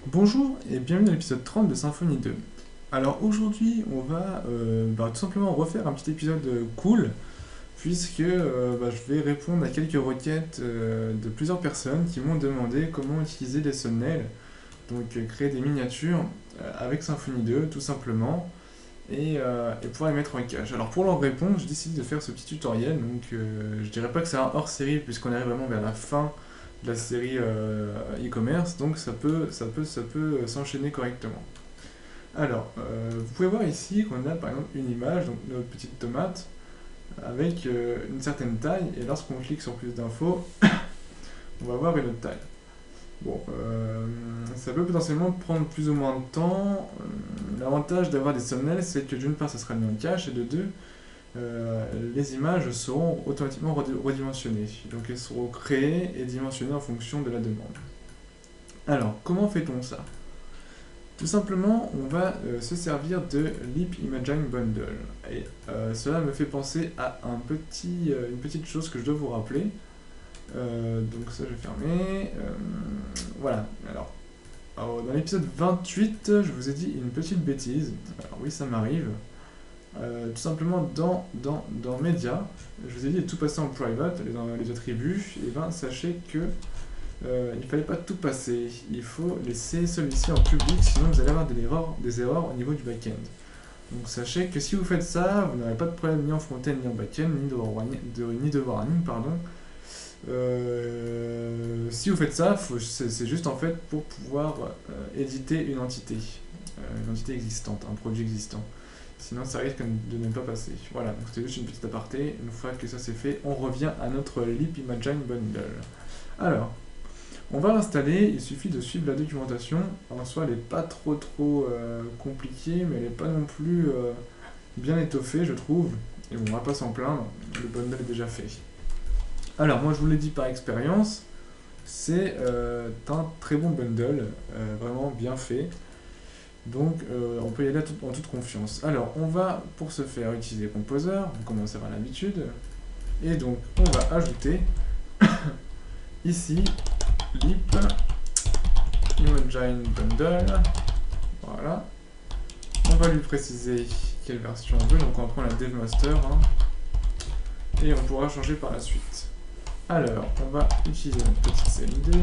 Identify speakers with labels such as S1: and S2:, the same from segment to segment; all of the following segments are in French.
S1: Bonjour et bienvenue dans l'épisode 30 de Symfony 2. Alors aujourd'hui on va tout simplement refaire un petit épisode cool puisque je vais répondre à quelques requêtes de plusieurs personnes qui m'ont demandé comment utiliser des thumbnails, donc créer des miniatures avec Symfony 2 tout simplement et pouvoir les mettre en cache. Alors pour leur répondre j'ai décidé de faire ce petit tutoriel, donc je dirais pas que c'est un hors série puisqu'on arrive vraiment vers la fin de la série e-commerce, donc ça peut s'enchaîner correctement. Alors, vous pouvez voir ici qu'on a par exemple une image, donc notre petite tomate, avec une certaine taille, et lorsqu'on clique sur plus d'infos, on va voir une autre taille. Bon, ça peut potentiellement prendre plus ou moins de temps. L'avantage d'avoir des thumbnails, c'est que d'une part, ça sera mis en cache, et de deux, les images seront automatiquement redimensionnées. Donc elles seront créées et dimensionnées en fonction de la demande. Alors, comment fait-on ça? Tout simplement, on va se servir de Leap Imaging Bundle. Et cela me fait penser à une petite chose que je dois vous rappeler. Donc ça, je vais fermer. Voilà. Alors, dans l'épisode 28, je vous ai dit une petite bêtise. Alors oui, ça m'arrive. Tout simplement, dans Media, je vous ai dit de tout passer en private, dans les attributs. Et bien, sachez que il fallait pas tout passer, il faut laisser celui-ci en public, sinon vous allez avoir des erreurs au niveau du back-end. Donc sachez que si vous faites ça, vous n'aurez pas de problème ni en front-end ni en back-end, ni de warning, pardon. Si vous faites ça, c'est juste en fait pour pouvoir éditer une entité existante, un produit existant. Sinon ça risque de ne pas passer. Voilà, donc c'était juste une petite aparté. Une fois que ça c'est fait, on revient à notre Leap Imaging Bundle. Alors, on va l'installer, il suffit de suivre la documentation. En soi, elle n'est pas trop compliquée, mais elle n'est pas non plus bien étoffée, je trouve. Et bon, on va pas s'en plaindre, le bundle est déjà fait. Alors, moi je vous l'ai dit par expérience, c'est un très bon bundle, vraiment bien fait. Donc, on peut y aller en toute confiance. Alors, on va pour ce faire utiliser Composer, on commence à avoir l'habitude. Et donc, on va ajouter ici Leap Imaging Bundle. Voilà. On va lui préciser quelle version on veut. Donc on va prendre la DevMaster. Et on pourra changer par la suite. Alors, on va utiliser notre petite CMD.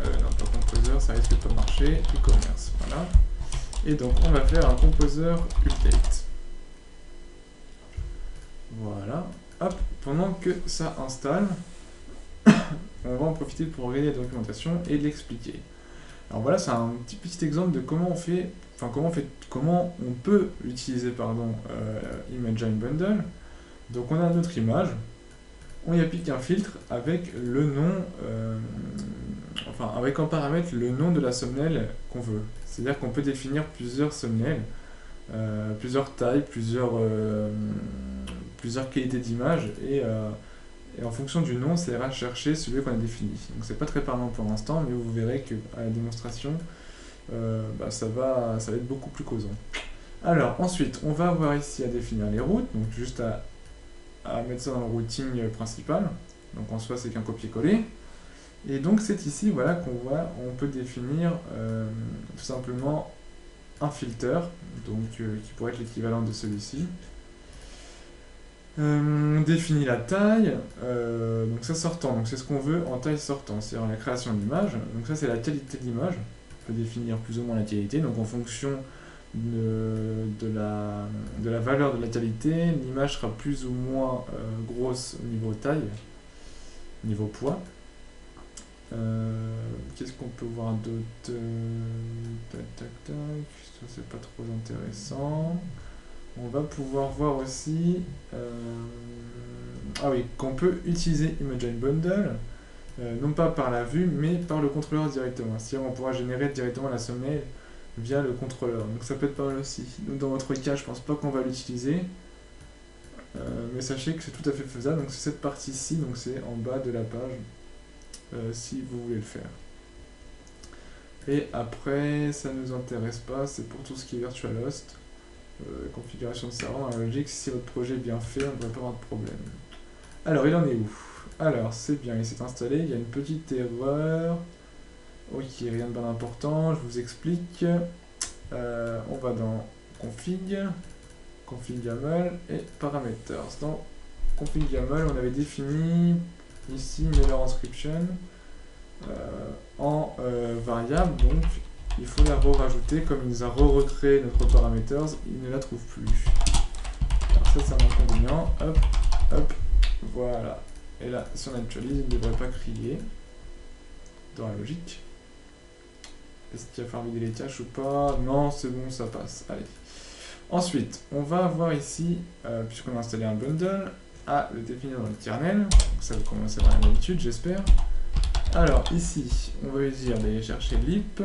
S1: Non, pas Composer, ça risque de pas marcher. E-commerce, voilà. Et donc on va faire un Composer Update. Voilà. Hop, pendant que ça installe, on va en profiter pour regarder la documentation et l'expliquer. Alors voilà, c'est un petit exemple de comment on fait, comment on peut utiliser Imaging Bundle. Donc on a notre image, on y applique un filtre avec le nom, avec en paramètre le nom de la thumbnail qu'on veut. C'est-à-dire qu'on peut définir plusieurs thumbnails, plusieurs tailles, plusieurs qualités d'image et en fonction du nom, ça ira chercher celui qu'on a défini. Donc c'est pas très parlant pour l'instant, mais vous verrez qu'à la démonstration, ça va être beaucoup plus causant. Alors ensuite, on va avoir ici à définir les routes, donc juste à mettre ça dans le routing principal. Donc en soi, c'est qu'un copier-coller. Et donc c'est ici voilà, on peut définir tout simplement un filter, donc qui pourrait être l'équivalent de celui-ci. On définit la taille, donc ça sortant, donc c'est ce qu'on veut en taille sortant, c'est-à-dire la création d'image. Donc ça c'est la qualité de l'image, on peut définir plus ou moins la qualité, donc en fonction de la valeur de la qualité, l'image sera plus ou moins grosse au niveau taille, niveau poids. Qu'est-ce qu'on peut voir d'autre? Tac, ça c'est pas trop intéressant. On va pouvoir voir aussi qu'on peut utiliser Imaging Bundle, non pas par la vue, mais par le contrôleur directement. C'est-à-dire qu'on pourra générer directement la thumbnail via le contrôleur. Donc ça peut être pas mal aussi. Donc dans votre cas, je pense pas qu'on va l'utiliser, mais sachez que c'est tout à fait faisable. Donc c'est cette partie-ci, donc c'est en bas de la page, si vous voulez le faire. Et après, ça ne nous intéresse pas, c'est pour tout ce qui est VirtualHost. Configuration de serveur, dans la logique, si votre projet est bien fait, on ne devrait pas avoir de problème. Alors, il en est où? Alors, c'est bien, il s'est installé, il y a une petite erreur. Ok, rien de bien important, je vous explique. On va dans config, config YAML et parameters. Dans config YAML, on avait défini ici mailer inscription en variable, donc il faut la re-rajouter. Comme il nous a re-recréé notre parameters, il ne la trouve plus. Alors ça c'est un inconvénient, hop, hop, voilà. Et là, si on actualise, il ne devrait pas crier dans la logique. Est-ce qu'il va falloir vider les tâches ou pas? Non, c'est bon, ça passe. Allez. Ensuite, on va avoir ici, puisqu'on a installé un bundle, à le définir dans le kernel. Donc ça va commencer à avoir l'habitude, j'espère. Alors, ici, on va lui dire d'aller chercher lip,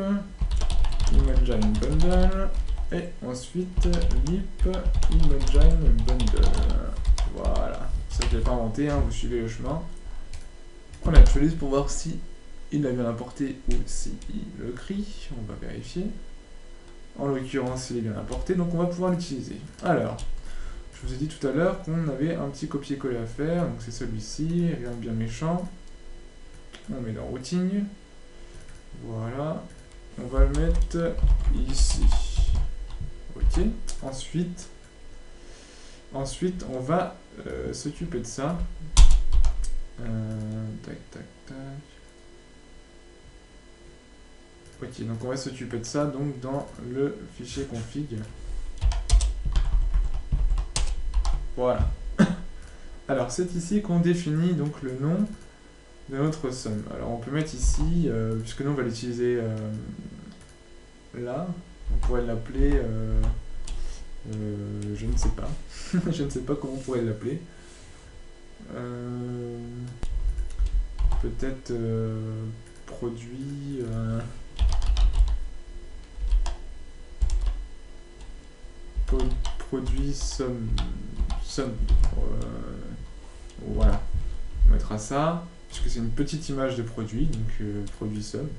S1: Imogen bundle, et ensuite lip, Imogen bundle. Voilà. Ça, je ne l'ai pas inventé, hein, vous suivez le chemin. On actualise pour voir si il l'a bien apporté ou si il le crie. On va vérifier. En l'occurrence, il est bien apporté, donc on va pouvoir l'utiliser. Alors, je vous ai dit tout à l'heure qu'on avait un petit copier-coller à faire, donc c'est celui-ci, rien de bien méchant. On met dans routing. Voilà. On va le mettre ici. Ok. Ensuite, on va s'occuper de ça. Tac, tac, tac. Ok, donc on va s'occuper de ça donc dans le fichier config. Voilà. Alors c'est ici qu'on définit donc le nom de notre somme. Alors on peut mettre ici, puisque nous on va l'utiliser là, on pourrait l'appeler, je ne sais pas. Je ne sais pas comment on pourrait l'appeler. Peut-être produit... produit somme. Voilà. On mettra ça, puisque c'est une petite image de produit, donc produit somme.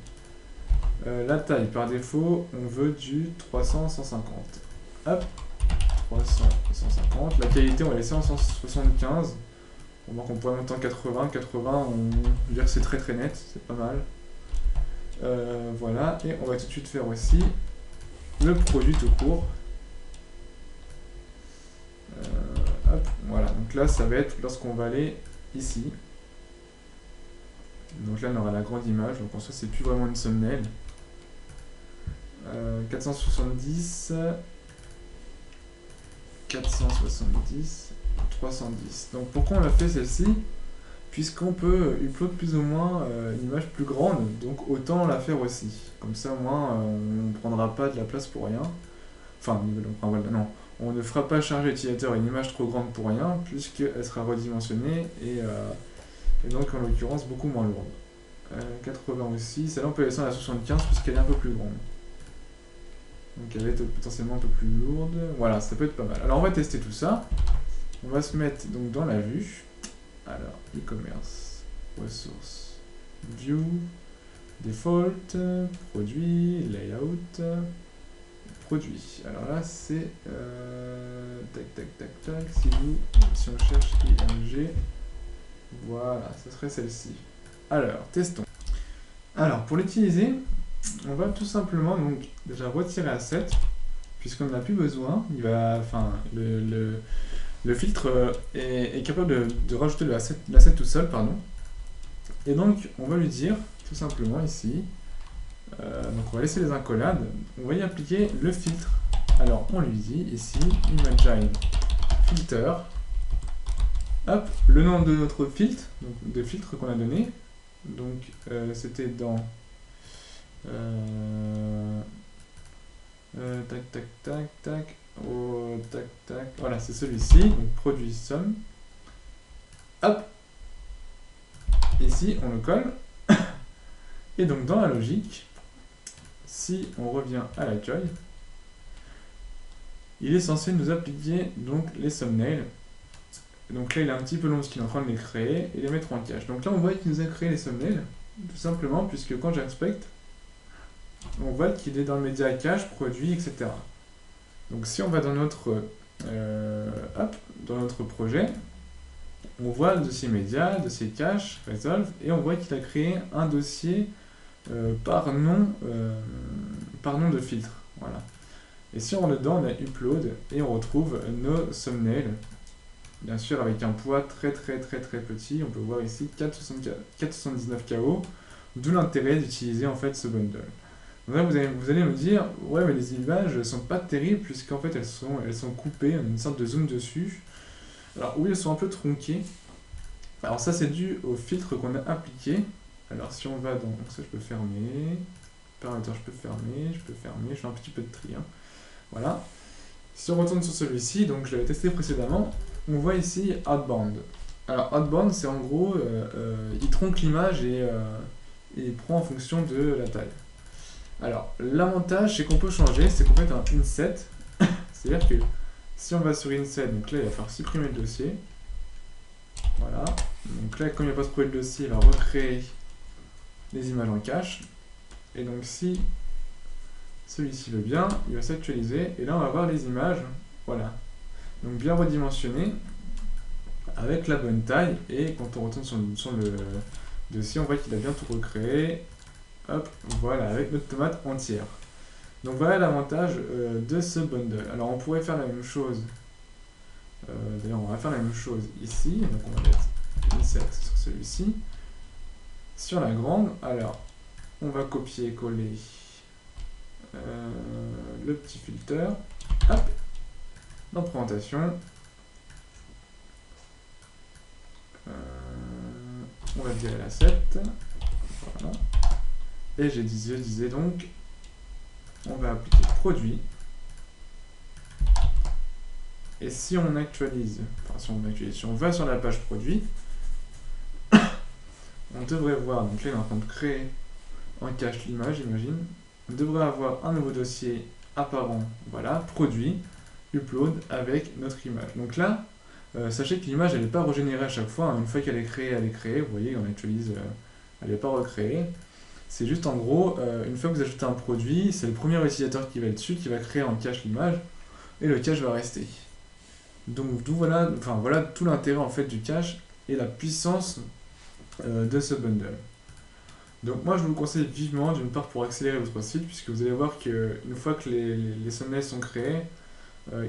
S1: La taille, par défaut, on veut du 300-150. Hop, 300-150. La qualité, on va laisser en 175. On voit qu'on pourrait monter en 80. 80, on veut dire que c'est très très net, c'est pas mal. Voilà, et on va tout de suite faire aussi le produit tout court. Hop, voilà, donc là ça va être lorsqu'on va aller ici. Donc là on aura la grande image, donc en soi c'est plus vraiment une thumbnail. 470, 470, 310. Donc pourquoi on a fait celle-ci? Puisqu'on peut upload plus ou moins une image plus grande, donc autant la faire aussi. Comme ça au moins on ne prendra pas de la place pour rien. Enfin, non, on ne fera pas charger l'utilisateur une image trop grande pour rien, puisqu'elle sera redimensionnée et donc en l'occurrence beaucoup moins lourde. 80 aussi, celle-là on peut laisser à la 75 puisqu'elle est un peu plus grande. Donc elle va être potentiellement un peu plus lourde. Voilà, ça peut être pas mal. Alors on va tester tout ça. On va se mettre donc dans la vue. Alors, e-commerce, ressources, view, default, produit, layout, produit. Alors là, c'est tac, tac, tac, tac. Si on cherche img, voilà, ce serait celle-ci. Alors, testons. Alors, pour l'utiliser, on va tout simplement donc déjà retirer asset, puisqu'on n'en a plus besoin. Il va, enfin, le filtre est capable de rajouter l'asset tout seul, pardon. Et donc, on va lui dire, tout simplement ici, donc on va laisser les accolades, on va y appliquer le filtre. Alors, on lui dit ici, Imogen filter, hop, le nom de notre filtre, donc de filtre qu'on a donné, donc c'était dans tac, tac, tac, tac, oh, tac, tac, voilà, c'est celui-ci, donc produit somme, hop, ici on le colle, et donc dans la logique, si on revient à l'accueil, il est censé nous appliquer donc les thumbnails. Donc là il est un petit peu long parce qu'il est en train de les créer et les mettre en cache. Donc là on voit qu'il nous a créé les thumbnails, tout simplement puisque quand j'inspecte, on voit qu'il est dans le média cache, produit, etc. Donc si on va dans notre, dans notre projet, on voit le dossier média, dossier cache, resolve, et on voit qu'il a créé un dossier par nom de filtre. Voilà. Et si on rentre dedans, on a Upload et on retrouve nos thumbnails. Bien sûr, avec un poids très petit. On peut voir ici 4,79 KO. D'où l'intérêt d'utiliser en fait ce bundle. Donc là, vous allez me dire, ouais, mais les images ne sont pas terribles puisqu'en fait elles sont coupées, on a une sorte de zoom dessus. Alors oui, elles sont un peu tronquées. Alors ça, c'est dû au filtre qu'on a appliqué. Alors si on va dans... Donc ça, je peux fermer. Paramètres, je peux fermer. Je fais un petit peu de tri. Hein. Voilà. Si on retourne sur celui-ci, donc je l'avais testé précédemment, on voit ici Outbound. Alors Outbound, c'est en gros, il tronque l'image et il prend en fonction de la taille. Alors, l'avantage, c'est qu'on peut changer, c'est qu'on fait un inset. C'est-à-dire que si on va sur inset, donc là, il va falloir supprimer le dossier. Voilà. Donc là, comme il n'y a pas supprimer le dossier, il va recréer les images en cache. Et donc, si celui-ci veut bien, il va s'actualiser. Et là, on va voir les images. Voilà. Donc, bien redimensionnées, avec la bonne taille. Et quand on retourne sur le dossier, on voit qu'il a bien tout recréé. Hop, voilà, avec notre tomate entière. Donc voilà l'avantage de ce bundle. Alors on pourrait faire la même chose. D'ailleurs, on va faire la même chose ici. Donc on va mettre insert sur celui-ci. Sur la grande, alors on va copier-coller le petit filter. Hop, dans présentation. On va virer la 7. Voilà. Et je disais donc, on va appliquer produit. Et si on actualise, si on va sur la page produit, on devrait voir, donc là on est en train de créer en cache l'image, j'imagine. On devrait avoir un nouveau dossier apparent, voilà, produit, upload avec notre image. Donc là, sachez que l'image elle n'est pas régénérée à chaque fois, hein. Une fois qu'elle est créée, elle est créée. Vous voyez, on actualise, elle n'est pas recréée. C'est juste en gros, une fois que vous ajoutez un produit, c'est le premier utilisateur qui va être dessus, qui va créer en cache l'image, et le cache va rester. Donc voilà, voilà tout l'intérêt en fait du cache et la puissance de ce bundle. Donc moi je vous le conseille vivement, d'une part pour accélérer votre site, puisque vous allez voir qu'une fois que les thumbnails sont créés,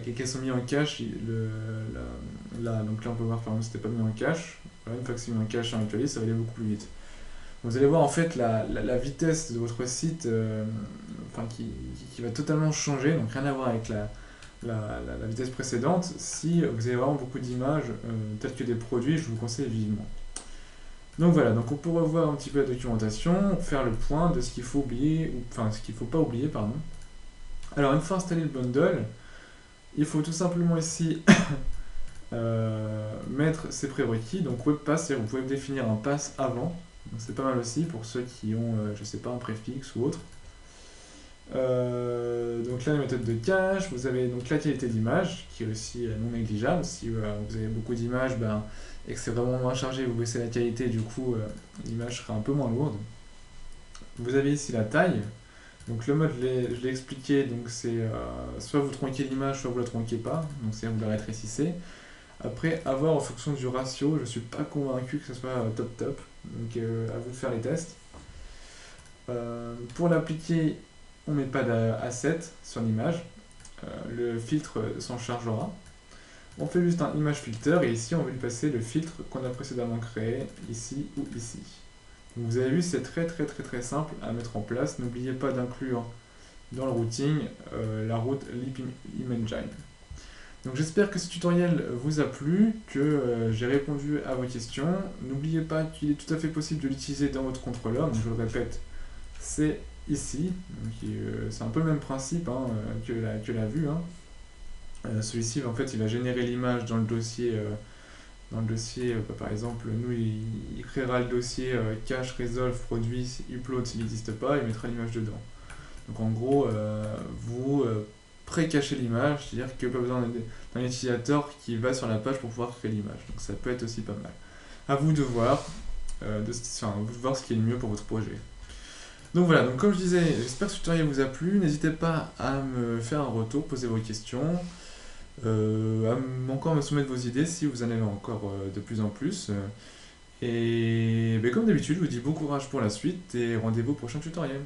S1: et qu'elles sont mises en cache, donc là on peut voir par exemple c'était pas mis en cache, voilà, une fois que c'est mis en cache et actualisé, ça va aller beaucoup plus vite. Vous allez voir en fait la vitesse de votre site qui va totalement changer, donc rien à voir avec la vitesse précédente. Si vous avez vraiment beaucoup d'images telles que des produits, je vous conseille vivement. Donc voilà, donc on peut revoir un petit peu la documentation, faire le point de ce qu'il faut oublier, ce qu'il ne faut pas oublier, pardon. Alors une fois installé le bundle, il faut tout simplement ici mettre ses prérequis, donc WebPass, c'est-à-dire vous pouvez définir un pass avant. C'est pas mal aussi pour ceux qui ont, je sais pas, un préfixe ou autre. Donc là, les méthodes de cache, vous avez donc la qualité d'image, qui est aussi non négligeable. Si vous avez beaucoup d'images et que c'est vraiment moins chargé, vous baissez la qualité, du coup, l'image sera un peu moins lourde. Vous avez ici la taille. Donc le mode, je l'ai expliqué, donc c'est soit vous tronquez l'image, soit vous la tronquez pas, donc c'est vous la rétrécissez. Après, à voir en fonction du ratio, je ne suis pas convaincu que ce soit top, donc à vous de faire les tests. Pour l'appliquer, on ne met pas d'asset sur l'image, le filtre s'en chargera. On fait juste un image filter et ici on va lui passer le filtre qu'on a précédemment créé, ici ou ici. Donc vous avez vu, c'est très simple à mettre en place. N'oubliez pas d'inclure dans le routing la route Leap Engine. Donc j'espère que ce tutoriel vous a plu, que j'ai répondu à vos questions. N'oubliez pas qu'il est tout à fait possible de l'utiliser dans votre contrôleur, donc je le répète, c'est ici. C'est un peu le même principe que la vue. Celui-ci, en fait, il va générer l'image dans le dossier. Par exemple, nous, il créera le dossier cache, resolve, produit, upload s'il n'existe pas, il mettra l'image dedans. Donc en gros, vous pré-cachez l'image, c'est-à-dire qu'il n'y a pas besoin d'un utilisateur qui va sur la page pour pouvoir créer l'image. Donc ça peut être aussi pas mal. À vous de voir, ce qui est le mieux pour votre projet. Donc voilà, donc comme je disais, j'espère que ce tutoriel vous a plu. N'hésitez pas à me faire un retour, poser vos questions, encore me soumettre vos idées si vous en avez encore de plus en plus. Et ben, comme d'habitude, je vous dis bon courage pour la suite et rendez-vous au prochain tutoriel.